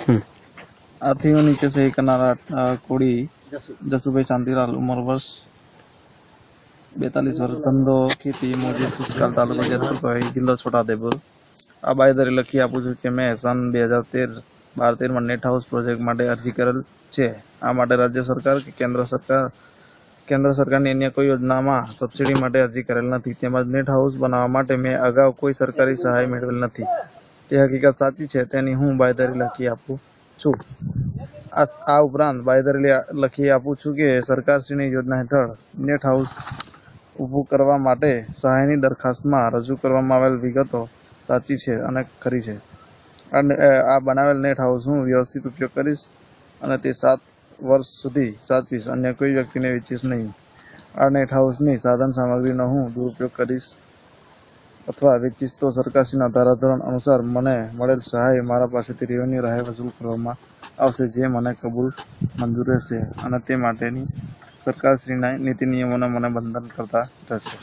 आથી नीचे सही करनारा कोड़ी जसुभाई शांतिलाल उम्र वर्ष 42 वर्ष धंधो खेती मोजे सुस्काल तालुको जेतपुर जिल्लो छोटाउदेपुर आ बायदरी लखी आपू छुं के मैं सन 2013 में नेट हाउस प्रोजेक्ट माटे अरजी करेल छे। आ माटे राज्य सरकार के केंद्र सरकारनी अन्य कोई योजना में सब्सिडी माटे अरजी करेल नथी તેમજ नेट हाउस बनावा माटे मैं अगाऊ कोई सरकारी सहाय मेळवेल नथी। ते हकीकत साची छे तेनी हूँ बायदरी लखी आपू छुं। आ उपरांत बायदरी लखी आपू छुं के सरकारश्रीनी योजना हेठळ नेट हाउस ઊભું કરવા માટે સહાયની દરખાસ્તમાં રજૂ કરવામાં આવેલ વિગતો સાચી છે અને ખરી છે। આ બનાવેલ નેટ હાઉસ હું વ્યવસ્થિત ઉપયોગ કરીશ અને તે 7 વર્ષ સુધી સાચવીશ, અન્ય કોઈ વ્યક્તિને વેચીશ નહીં। આ નેટ હાઉસની સાધન સામગ્રીનો હું દુરુપયોગ કરીશ અથવા વેચીશ તો સરકારશ્રીના ધારાધોરણ અનુસાર મને મળેલ સહાય મારા પાસેથી રેવન્યુ રાહે વસૂલ કરવામાં આવશે, જે મને કબૂલ મંજૂર રહેશે અને તે માટેની સરકારશ્રીના નીતિ નિયમોને મને બંધન કરતા રહેશે।